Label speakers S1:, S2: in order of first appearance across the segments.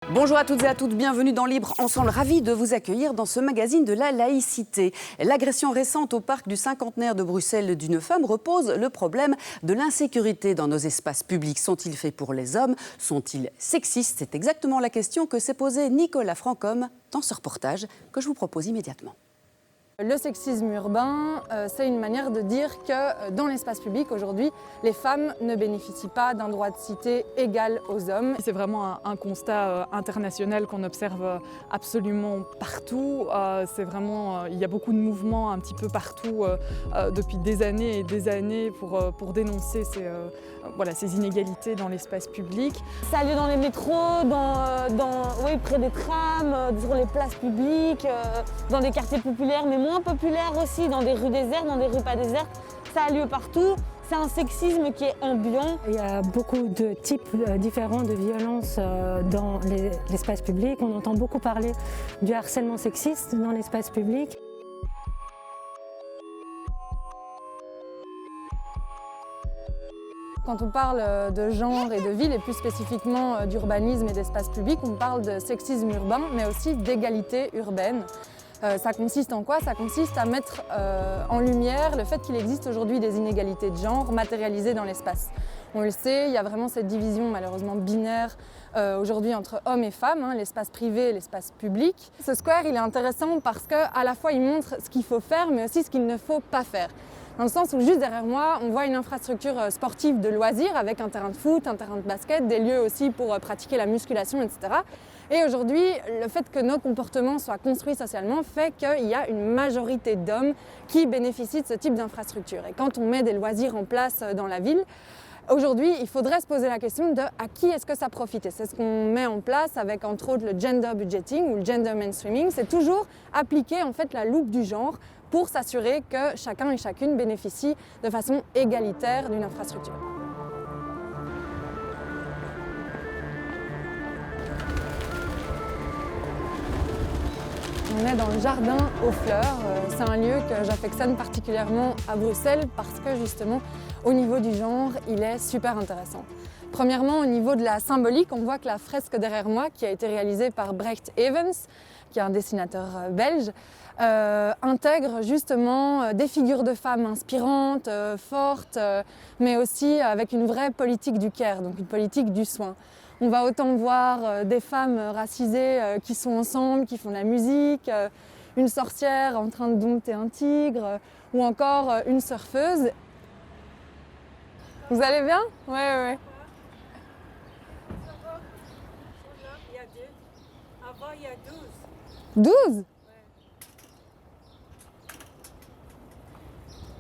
S1: Bonjour à toutes et à toutes, bienvenue dans Libre Ensemble, ravi de vous accueillir dans ce magazine de la laïcité. L'agression récente au parc du cinquantenaire de Bruxelles d'une femme repose le problème de l'insécurité dans nos espaces publics. Sont-ils faits pour les hommes? Sont-ils sexistes? C'est exactement la question que s'est posée Nicolas Francom dans ce reportage que je vous propose immédiatement.
S2: Le sexisme urbain, c'est une manière de dire que dans l'espace public aujourd'hui, les femmes ne bénéficient pas d'un droit de cité égal aux hommes.
S3: C'est vraiment un constat international qu'on observe absolument partout. C'est vraiment, il y a beaucoup de mouvements un petit peu partout depuis des années et des années pour dénoncer ces inégalités dans l'espace public.
S4: Ça a lieu dans les métros, près des trams, sur les places publiques, dans des quartiers populaires, mais moins populaires aussi, dans des rues désertes, dans des rues pas désertes. Ça a lieu partout. C'est un sexisme qui est ambiant.
S5: Il y a beaucoup de types différents de violences dans l'espace public. On entend beaucoup parler du harcèlement sexiste dans l'espace public.
S2: Quand on parle de genre et de ville, et plus spécifiquement d'urbanisme et d'espace public, on parle de sexisme urbain, mais aussi d'égalité urbaine. Ça consiste en quoi? Ça consiste à mettre en lumière le fait qu'il existe aujourd'hui des inégalités de genre matérialisées dans l'espace. On le sait, il y a vraiment cette division malheureusement binaire aujourd'hui entre hommes et femmes, l'espace privé et l'espace public. Ce square, il est intéressant parce qu'à la fois il montre ce qu'il faut faire, mais aussi ce qu'il ne faut pas faire. Dans le sens où juste derrière moi, on voit une infrastructure sportive de loisirs avec un terrain de foot, un terrain de basket, des lieux aussi pour pratiquer la musculation, etc. Et aujourd'hui, le fait que nos comportements soient construits socialement fait qu'il y a une majorité d'hommes qui bénéficient de ce type d'infrastructure. Et quand on met des loisirs en place dans la ville, aujourd'hui, il faudrait se poser la question de à qui est-ce que ça profite. Et c'est ce qu'on met en place avec entre autres le gender budgeting ou le gender mainstreaming. C'est toujours appliquer en fait la loupe du genre pour s'assurer que chacun et chacune bénéficie de façon égalitaire d'une infrastructure. On est dans le jardin aux fleurs. C'est un lieu que j'affectionne particulièrement à Bruxelles parce que justement, au niveau du genre, il est super intéressant. Premièrement, au niveau de la symbolique, on voit que la fresque derrière moi, qui a été réalisée par Brecht Evans, qui est un dessinateur belge, intègre justement des figures de femmes inspirantes, fortes, mais aussi avec une vraie politique du care, donc une politique du soin. On va autant voir des femmes racisées qui sont ensemble, qui font de la musique, une sorcière en train de dompter un tigre, ou encore une surfeuse. Vous allez bien? Ouais.
S6: Il y a 2. Avant, il y a 12.
S2: 12?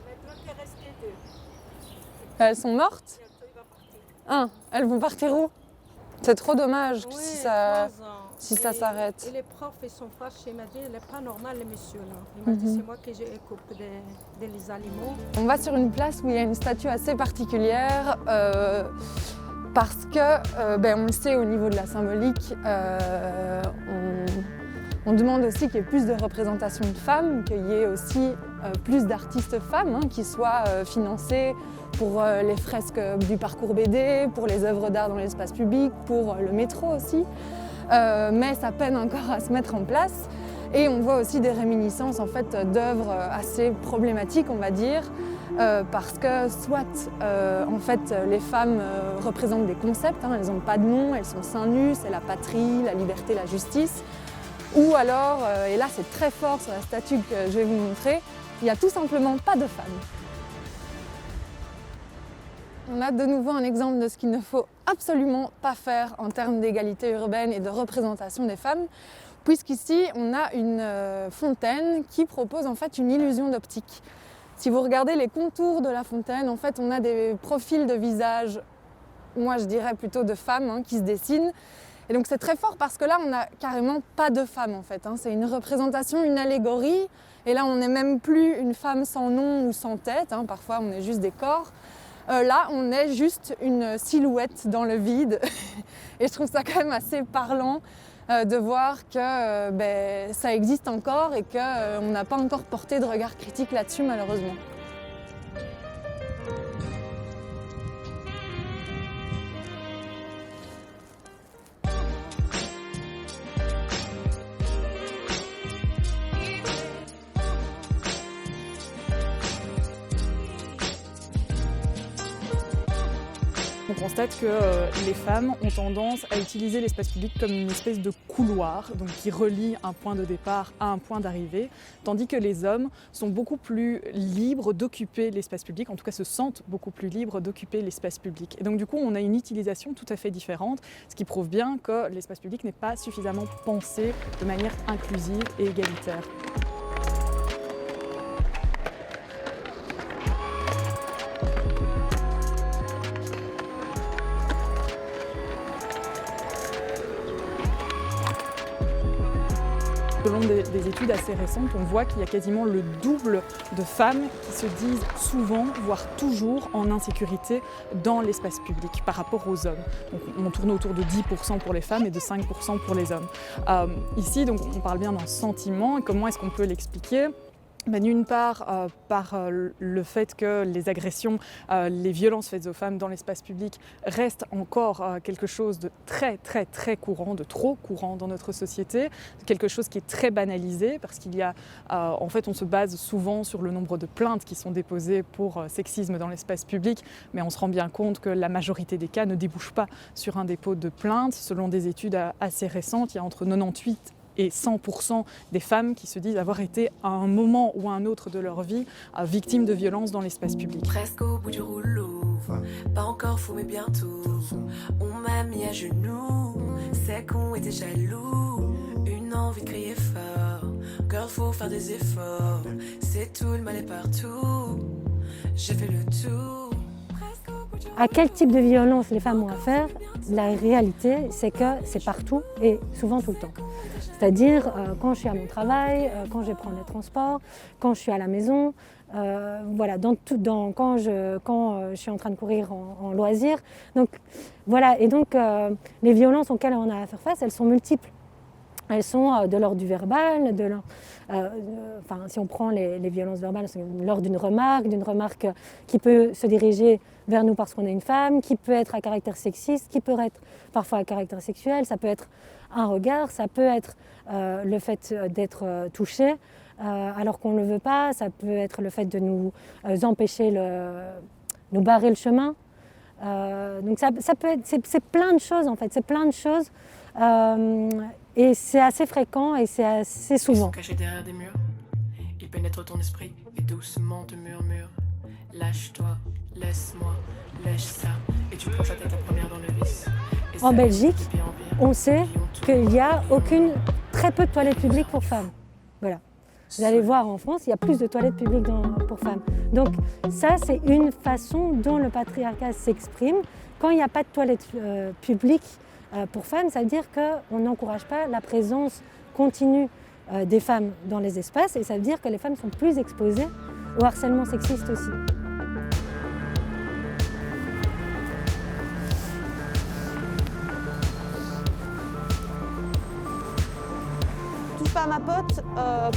S6: Maintenant, il reste 2.
S2: Elles sont mortes?
S6: Bientôt, il va partir.
S2: Ah, elles vont partir où? C'est trop dommage
S6: Oui,
S2: si
S6: 3
S2: ça
S6: ans.
S2: s'arrête.
S6: Et les profs, ils sont fâchés. Il m'a dit, il n'est pas normal, le monsieur là. Il m'a dit, c'est moi qui coupe des animaux.
S2: On va sur une place où il y a une statue assez particulière parce que, on le sait au niveau de la symbolique, on demande aussi qu'il y ait plus de représentation de femmes, qu'il y ait aussi plus d'artistes femmes qui soient financées pour les fresques du parcours BD, pour les œuvres d'art dans l'espace public, pour le métro aussi. Mais ça peine encore à se mettre en place. Et on voit aussi des réminiscences en fait, d'œuvres assez problématiques, on va dire, parce que soit en fait, les femmes représentent des concepts, elles n'ont pas de nom, elles sont seins nus, c'est la patrie, la liberté, la justice. Ou alors, et là c'est très fort sur la statue que je vais vous montrer, il n'y a tout simplement pas de femmes. On a de nouveau un exemple de ce qu'il ne faut absolument pas faire en termes d'égalité urbaine et de représentation des femmes, puisqu'ici on a une fontaine qui propose en fait une illusion d'optique. Si vous regardez les contours de la fontaine, en fait on a des profils de visage, moi je dirais plutôt de femmes qui se dessinent. Et donc c'est très fort parce que là on n'a carrément pas de femme en fait. C'est une représentation, une allégorie. Et là on n'est même plus une femme sans nom ou sans tête, parfois on est juste des corps. Là, on est juste une silhouette dans le vide. Et je trouve ça quand même assez parlant de voir que ça existe encore et qu'on n'a pas encore porté de regard critique là-dessus, malheureusement.
S3: On constate que les femmes ont tendance à utiliser l'espace public comme une espèce de couloir, donc qui relie un point de départ à un point d'arrivée, tandis que les hommes sont beaucoup plus libres d'occuper l'espace public, en tout cas se sentent beaucoup plus libres d'occuper l'espace public. Et donc du coup, on a une utilisation tout à fait différente, ce qui prouve bien que l'espace public n'est pas suffisamment pensé de manière inclusive et égalitaire. Selon des études assez récentes, on voit qu'il y a quasiment le double de femmes qui se disent souvent, voire toujours, en insécurité dans l'espace public par rapport aux hommes. Donc, on tourne autour de 10% pour les femmes et de 5% pour les hommes. Ici, donc, on parle bien d'un sentiment. Et comment est-ce qu'on peut l'expliquer ? D'une part, par le fait que les agressions, les violences faites aux femmes dans l'espace public restent encore quelque chose de très courant, de trop courant dans notre société, quelque chose qui est très banalisé parce qu'il y a, en fait, on se base souvent sur le nombre de plaintes qui sont déposées pour sexisme dans l'espace public, mais on se rend bien compte que la majorité des cas ne débouchent pas sur un dépôt de plainte. Selon des études assez récentes, il y a entre 98 et 100% des femmes qui se disent avoir été à un moment ou à un autre de leur vie victimes de violences dans l'espace public.
S7: Presque au bout du rouleau, pas encore fou mais bientôt, on m'a mis à genoux, c'est qu'on était jaloux, une envie de crier fort, girl faut faire des efforts, c'est tout, le mal est partout, j'ai fait le tour.
S5: À quel type de violence les femmes ont affaire? La réalité, c'est que c'est partout et souvent tout le temps. C'est-à-dire quand je suis à mon travail, quand je vais prendre les transports, quand je suis à la maison, voilà, quand je suis en train de courir en loisir. Donc, voilà, et donc les violences auxquelles on a à faire face, elles sont multiples. Elles sont de l'ordre du verbal, si on prend les violences verbales, c'est de l'ordre d'une remarque qui peut se diriger vers nous parce qu'on est une femme, qui peut être à caractère sexiste, qui peut être parfois à caractère sexuel, ça peut être un regard, ça peut être le fait d'être touché alors qu'on ne le veut pas, ça peut être le fait de nous empêcher, nous barrer le chemin. Donc ça peut être, c'est plein de choses en fait, c'est plein de choses. Et c'est assez fréquent et c'est assez souvent.
S7: Ils sont cachés derrière des murs, ils pénètrent ton esprit et doucement te murmurent. Lâche-toi, laisse-moi, lâche ça, et tu prends ta tête la première dans le vice.
S5: En Belgique, on sait qu'il y a très peu de toilettes publiques pour femmes. Voilà. Vous allez voir en France, il y a plus de toilettes publiques pour femmes. Donc ça, c'est une façon dont le patriarcat s'exprime. Quand il n'y a pas de toilettes publiques pour femmes, ça veut dire qu'on n'encourage pas la présence continue des femmes dans les espaces et ça veut dire que les femmes sont plus exposées au harcèlement sexiste aussi.
S4: Touche pas à ma pote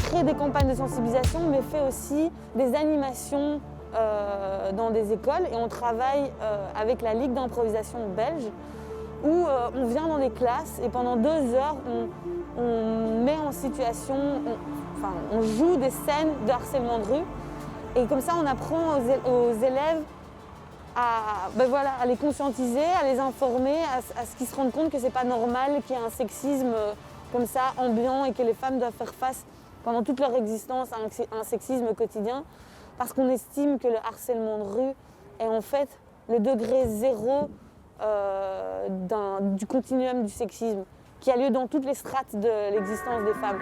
S4: crée des campagnes de sensibilisation mais fait aussi des animations dans des écoles et on travaille avec la Ligue d'improvisation belge où on vient dans des classes et pendant 2 heures, on met en situation, on joue des scènes de harcèlement de rue. Et comme ça, on apprend aux élèves à les conscientiser, à les informer, à ce qu'ils se rendent compte que c'est pas normal qu'il y ait un sexisme comme ça, ambiant, et que les femmes doivent faire face pendant toute leur existence à un sexisme quotidien. Parce qu'on estime que le harcèlement de rue est en fait le degré zéro du continuum du sexisme qui a lieu dans toutes les strates de l'existence des femmes.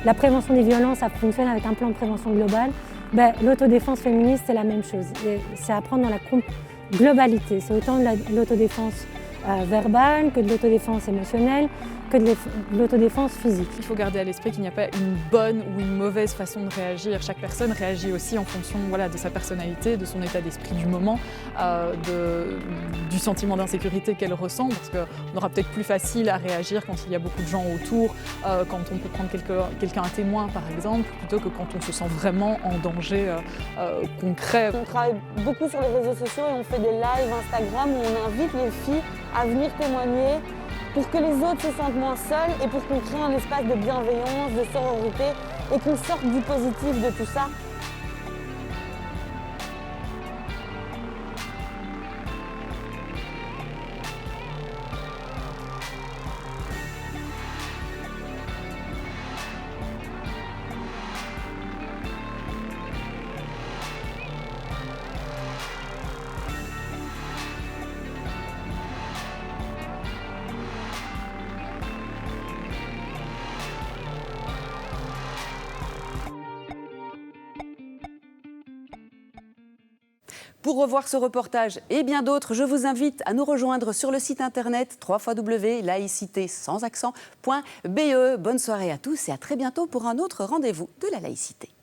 S5: La prévention des violences, ça fonctionne avec un plan de prévention global. L'autodéfense féministe, c'est la même chose. C'est à prendre dans la globalité. C'est autant de l'autodéfense verbale que de l'autodéfense émotionnelle, que de l'autodéfense physique.
S3: Il faut garder à l'esprit qu'il n'y a pas une bonne ou une mauvaise façon de réagir. Chaque personne réagit aussi en fonction de sa personnalité, de son état d'esprit du moment, du sentiment d'insécurité qu'elle ressent, parce qu'on aura peut-être plus facile à réagir quand il y a beaucoup de gens autour, quand on peut prendre quelqu'un à témoin par exemple, plutôt que quand on se sent vraiment en danger concret.
S4: On travaille beaucoup sur les réseaux sociaux et on fait des lives Instagram où on invite les filles à venir témoigner pour que les autres se sentent moins seuls et pour qu'on crée un espace de bienveillance, de sororité et qu'on sorte du positif de tout ça.
S1: Pour revoir ce reportage et bien d'autres, je vous invite à nous rejoindre sur le site internet www.laïcité.be. Bonne soirée à tous et à très bientôt pour un autre rendez-vous de la laïcité.